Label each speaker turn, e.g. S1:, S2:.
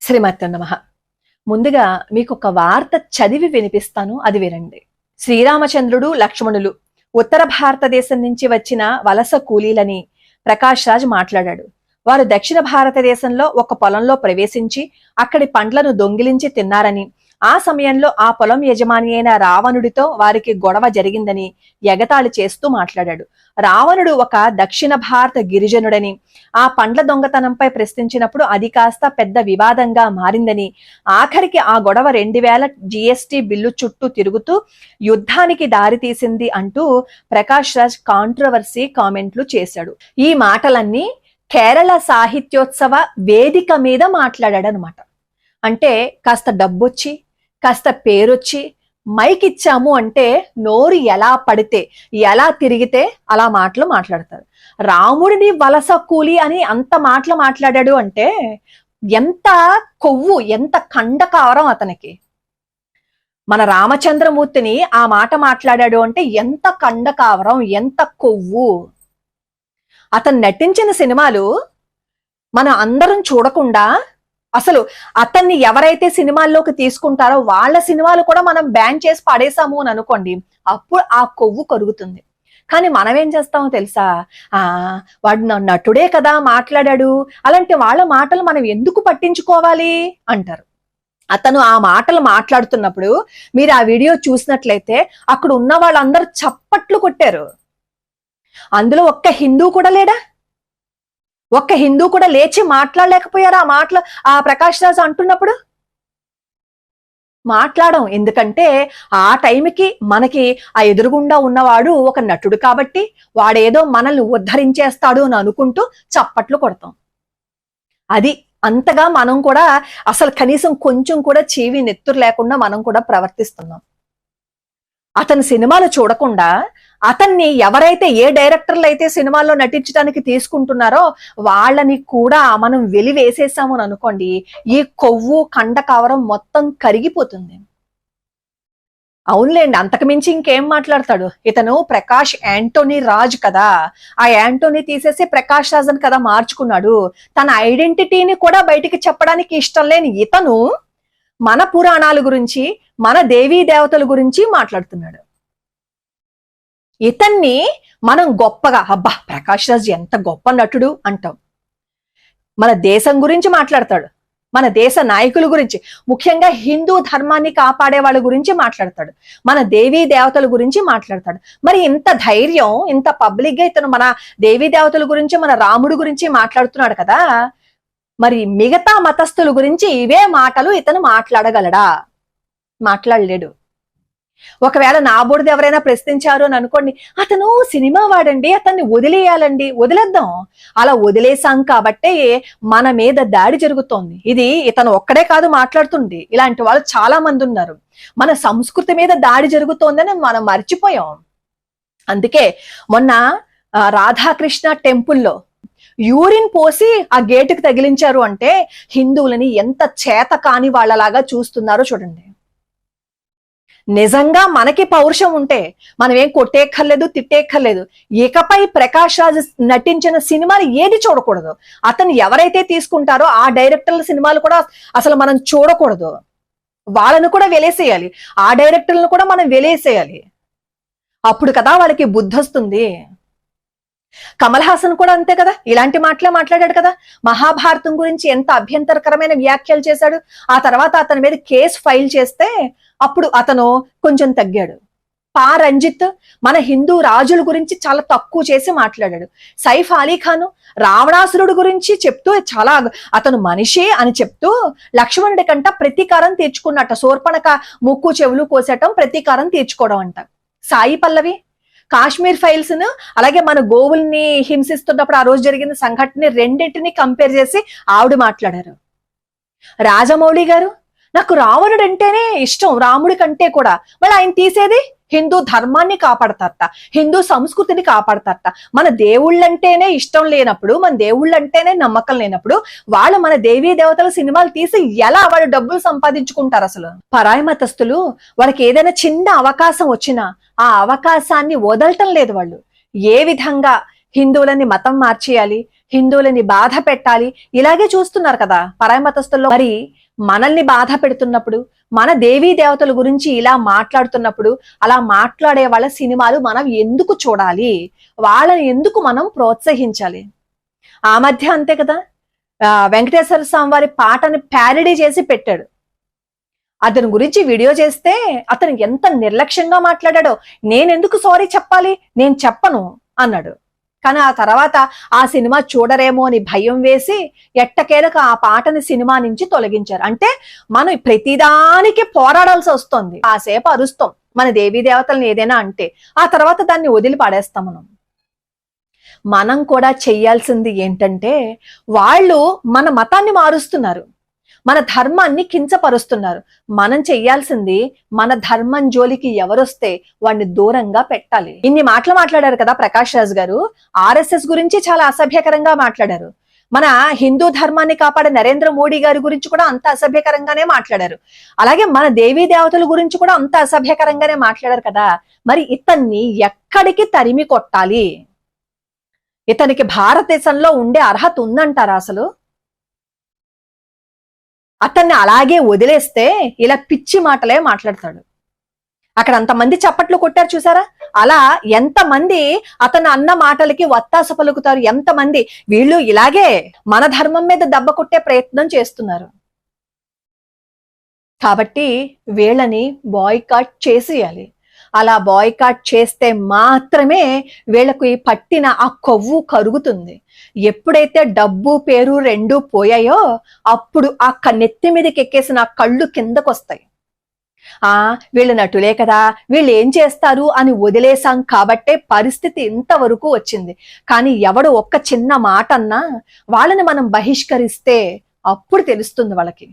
S1: శ్రీమాత్రే నమః. ముందుగా మీకు ఒక వార్త చదివి వినిపిస్తాను, అది వినండి. శ్రీరామచంద్రుడు, లక్ష్మణులు ఉత్తర భారతదేశం నుంచి వచ్చిన వలస కూలీలని ప్రకాష్ రాజ్ మాట్లాడాడు. వారు దక్షిణ భారతదేశంలో ఒక పొలంలో ప్రవేశించి అక్కడి పండ్లను దొంగిలించి తిన్నారని, ఆ సమయంలో ఆ పొలం యజమాని అయిన రావణుడితో వారికి గొడవ జరిగిందని ఎగతాళి చేస్తూ మాట్లాడాడు. రావణుడు ఒక దక్షిణ భారత గిరిజనుడని, ఆ పండ్ల దొంగతనంపై ప్రశ్నించినప్పుడు అది కాస్త పెద్ద వివాదంగా మారిందని, ఆఖరికి ఆ గొడవ 2000 GST బిల్లు చుట్టూ తిరుగుతూ యుద్ధానికి దారితీసింది అంటూ ప్రకాష్ రాజ్ కాంట్రవర్సీ కామెంట్లు చేశాడు. ఈ మాటలన్నీ కేరళ సాహిత్యోత్సవ వేదిక మీద మాట్లాడాడు అనమాట. అంటే కాస్త డబ్బొచ్చి కాస్త పేరొచ్చి మైక్ ఇచ్చాము అంటే నోరు ఎలా పడితే ఎలా తిరిగితే అలా మాటలు మాట్లాడతారు. రాముడిని వలస కూలి అని అంత మాటలు మాట్లాడాడు అంటే ఎంత కొవ్వు, ఎంత కండకావరం అతనికి. మన రామచంద్రమూర్తిని ఆ మాట మాట్లాడాడు అంటే ఎంత కండకావరం, ఎంత కొవ్వు. అతను నటించిన సినిమాలు మనం అందరం చూడకుండా అసలు అతన్ని ఎవరైతే సినిమాల్లోకి తీసుకుంటారో వాళ్ళ సినిమాలు కూడా మనం బ్యాన్ చేసి పడేసాము అని అనుకోండి, అప్పుడు ఆ కొవ్వు కరుగుతుంది. కానీ మనం ఏం చేస్తామో తెలుసా, వాడు నటుడే కదా మాట్లాడాడు, అలాంటి వాళ్ళ మాటలు మనం ఎందుకు పట్టించుకోవాలి అంటారు. అతను ఆ మాటలు మాట్లాడుతున్నప్పుడు మీరు ఆ వీడియో చూసినట్లయితే అక్కడ ఉన్న వాళ్ళందరూ చప్పట్లు కొట్టారు. అందులో ఒక్క హిందూ కూడా లేడా? ఒక్క హిందూ కూడా లేచి మాట్లాడలేకపోయారా ఆ మాటలు ఆ ప్రకాష్ రాజ్ అంటున్నప్పుడు? మాట్లాడం. ఎందుకంటే ఆ టైంకి మనకి ఆ ఎదురుగుండా ఉన్నవాడు ఒక నటుడు కాబట్టి వాడేదో మనల్ని ఉద్ధరించేస్తాడు అని అనుకుంటూ చప్పట్లు కొడతాం. అది అంతగా మనం కూడా అసలు కనీసం కొంచెం కూడా చెవి నెత్తురు లేకుండా మనం కూడా ప్రవర్తిస్తున్నాం. అతని సినిమాలు చూడకుండా అతన్ని ఎవరైతే ఏ డైరెక్టర్లు అయితే సినిమాల్లో నటించడానికి తీసుకుంటున్నారో వాళ్ళని కూడా మనం వెలివేసేసాము అని అనుకోండి, ఈ కొవ్వు కండకావరం మొత్తం కరిగిపోతుంది. అవునులేండి, అంతకుమించి ఇంకేం మాట్లాడతాడు ఇతను. ప్రకాష్ యాంటోనీ రాజ్ కదా, ఆ యాంటోనీ తీసేసి ప్రకాష్ రాజ్ అని కదా మార్చుకున్నాడు. తన ఐడెంటిటీని కూడా బయటికి చెప్పడానికి ఇష్టం లేని ఇతను మన పురాణాల గురించి, మన దేవీ దేవతల గురించి మాట్లాడుతున్నాడు. ఇతన్ని మనం గొప్పగా, అబ్బా ప్రకాష్ రాజ్ ఎంత గొప్ప నటుడు అంటాం. మన దేశం గురించి మాట్లాడతాడు, మన దేశ నాయకుల గురించి, ముఖ్యంగా హిందూ ధర్మాన్ని కాపాడే వాళ్ళ గురించి మాట్లాడతాడు, మన దేవీ దేవతల గురించి మాట్లాడతాడు. మరి ఇంత ధైర్యం, ఇంత పబ్లిక్ గా ఇతను మన దేవీ దేవతల గురించి, మన రాముడి గురించి మాట్లాడుతున్నాడు కదా, మరి మిగతా మతస్థుల గురించి ఇవే మాటలు ఇతను మాట్లాడగలడా? మాట్లాడలేడు. ఒకవేళ నా బోర్డు ఎవరైనా ప్రశ్నించారు అని అనుకోండి, అతను సినిమా వాడండి, అతన్ని వదిలేయాలండి, వదిలేద్దాం. అలా వదిలేసాం కాబట్టే మన మీద దాడి జరుగుతోంది. ఇది ఇతను ఒక్కడే కాదు మాట్లాడుతుంది, ఇలాంటి వాళ్ళు చాలా మంది ఉన్నారు. మన సంస్కృతి మీద దాడి జరుగుతోందని మనం మర్చిపోయాం. అందుకే మొన్న రాధాకృష్ణ టెంపుల్లో యూరిన్ పోసి ఆ గేటుకు తగిలించారు అంటే హిందువులని ఎంత చేత కాని వాళ్ళలాగా చూస్తున్నారో చూడండి. నిజంగా మనకి పౌరుషం ఉంటే మనం ఏం కొట్టేక్కర్లేదు, తిట్టేక్కర్లేదు. ఇకపై ప్రకాష్ రాజ్ నటించిన సినిమాలు ఏది చూడకూడదు. అతను ఎవరైతే తీసుకుంటారో ఆ డైరెక్టర్ల సినిమాలు కూడా అసలు మనం చూడకూడదు. వాళ్ళను కూడా వెలేసేయాలి, ఆ డైరెక్టర్లను కూడా మనం వెలేసేయాలి. అప్పుడు కదా వాళ్ళకి బుద్ధి వస్తుంది. కమల్ హాసన్ కూడా అంతే కదా, ఇలాంటి మాటలే మాట్లాడాడు కదా. మహాభారతం గురించి ఎంత అభ్యంతరకరమైన వ్యాఖ్యలు చేశాడు. ఆ తర్వాత అతని మీద కేసు ఫైల్ చేస్తే అప్పుడు అతను కొంచెం తగ్గాడు. రంజిత్ మన హిందూ రాజుల గురించి చాలా తక్కువ చేసి మాట్లాడాడు. సైఫ్ అలీ ఖాన్ రావణాసురుడు గురించి చెప్తూ చాలా అతను మనిషి అని చెప్తూ లక్ష్మణుడి కంట ప్రతీకారం తీర్చుకున్నట్ట. శూర్పణఖ ముక్కు చెవులు కోసేయటం ప్రతీకారం తీర్చుకోవడం అంట. సాయి పల్లవి కాశ్మీర్ ఫైల్స్ ను, అలాగే మన గోవుల్ని హింసిస్తున్నప్పుడు ఆ రోజు జరిగిన సంఘటన రెండింటిని కంపేర్ చేసి ఆవిడ మాట్లాడారు. రాజమౌళి గారు నాకు రావణుడు అంటేనే ఇష్టం రాముడి కంటే కూడా, మళ్ళీ ఆయన తీసేది హిందూ ధర్మాన్ని కాపాడతారట, హిందూ సంస్కృతిని కాపాడతారట. మన దేవుళ్ళంటేనే ఇష్టం లేనప్పుడు, మన దేవుళ్ళంటేనే నమ్మకం లేనప్పుడు వాళ్ళు మన దేవీ దేవతల సినిమాలు తీసి ఎలా వాళ్ళు డబ్బులు సంపాదించుకుంటారు? అసలు పరాయి మతస్థులు వాళ్ళకి ఏదైనా చిన్న అవకాశం వచ్చినా ఆ అవకాశాన్ని వదలటం లేదు. వాళ్ళు ఏ విధంగా హిందువులని మతం మార్చేయాలి, హిందువులని బాధ పెట్టాలి, ఇలాగే చూస్తున్నారు కదా పరాయి మతస్థుల్లో. మరి మనల్ని బాధ పెడుతున్నప్పుడు, మన దేవీ దేవతల గురించి ఇలా మాట్లాడుతున్నప్పుడు, అలా మాట్లాడే వాళ్ళ సినిమాలు మనం ఎందుకు చూడాలి? వాళ్ళని ఎందుకు మనం ప్రోత్సహించాలి? ఆ మధ్య అంతే కదా, వెంకటేశ్వర స్వామి వారి పాటని ప్యారడీ చేసి పెట్టాడు. అతని గురించి వీడియో చేస్తే అతను ఎంత నిర్లక్ష్యంగా మాట్లాడాడో. నేనెందుకు సారీ చెప్పాలి, నేను చెప్పను అన్నాడు. కానీ ఆ తర్వాత ఆ సినిమా చూడరేమో అని భయం వేసి ఎట్టకేలకు ఆ పాటని సినిమా నుంచి తొలగించారు. అంటే మనం ప్రతిదానికి పోరాడాల్సి వస్తుంది. కాసేపు అరుస్తాం మన దేవీ దేవతలను ఏదైనా అంటే, ఆ తర్వాత దాన్ని వదిలి పడేస్తాం. మనం కూడా చెయ్యాల్సింది ఏంటంటే, వాళ్ళు మన మతాన్ని మారుస్తున్నారు, మన ధర్మాన్ని కించపరుస్తున్నారు. మనం చెయ్యాల్సింది మన ధర్మం జోలికి ఎవరొస్తే వాడిని దూరంగా పెట్టాలి. ఇన్ని మాటలు మాట్లాడారు కదా ప్రకాష్ రాజ్ గారు. ఆర్ఎస్ఎస్ గురించి చాలా అసభ్యకరంగా మాట్లాడారు. మన హిందూ ధర్మాన్ని కాపాడే నరేంద్ర మోడీ గారి గురించి కూడా అంత అసభ్యకరంగానే మాట్లాడారు. అలాగే మన దేవీ దేవతల గురించి కూడా అంత అసభ్యకరంగానే మాట్లాడారు కదా. మరి ఇతన్ని ఎక్కడికి తరిమి కొట్టాలి? ఇతనికి భారతదేశంలో ఉండే అర్హత ఉందంటారా అసలు? అతన్ని అలాగే వదిలేస్తే ఇలా పిచ్చి మాటలే మాట్లాడతాడు. అక్కడ అంతమంది చప్పట్లు కొట్టారు చూసారా? అలా ఎంతమంది అతను అన్న మాటలకి వత్తాస పలుకుతారు, ఎంతమంది. వీళ్ళు ఇలాగే మన ధర్మం మీద దెబ్బ కొట్టే ప్రయత్నం చేస్తున్నారు. కాబట్టి వీళ్ళని బాయ్కాట్ చేసేయాలి. అలా బాయ్కాట్ చేస్తే మాత్రమే వీళ్ళకు ఈ పట్టిన ఆ కొవ్వు కరుగుతుంది. ఎప్పుడైతే డబ్బు పేరు రెండూ పోయాయో అప్పుడు ఆ నెత్తి మీదకి ఎక్కేసిన కళ్ళు కిందకొస్తాయి. వీళ్ళు నటులే కదా, వీళ్ళు ఏం చేస్తారు అని వదిలేసాం కాబట్టే పరిస్థితి ఇంతవరకు వచ్చింది. కానీ ఎవడు ఒక్క చిన్న మాట అన్నా వాళ్ళని మనం బహిష్కరిస్తే అప్పుడు తెలుస్తుంది వాళ్ళకి.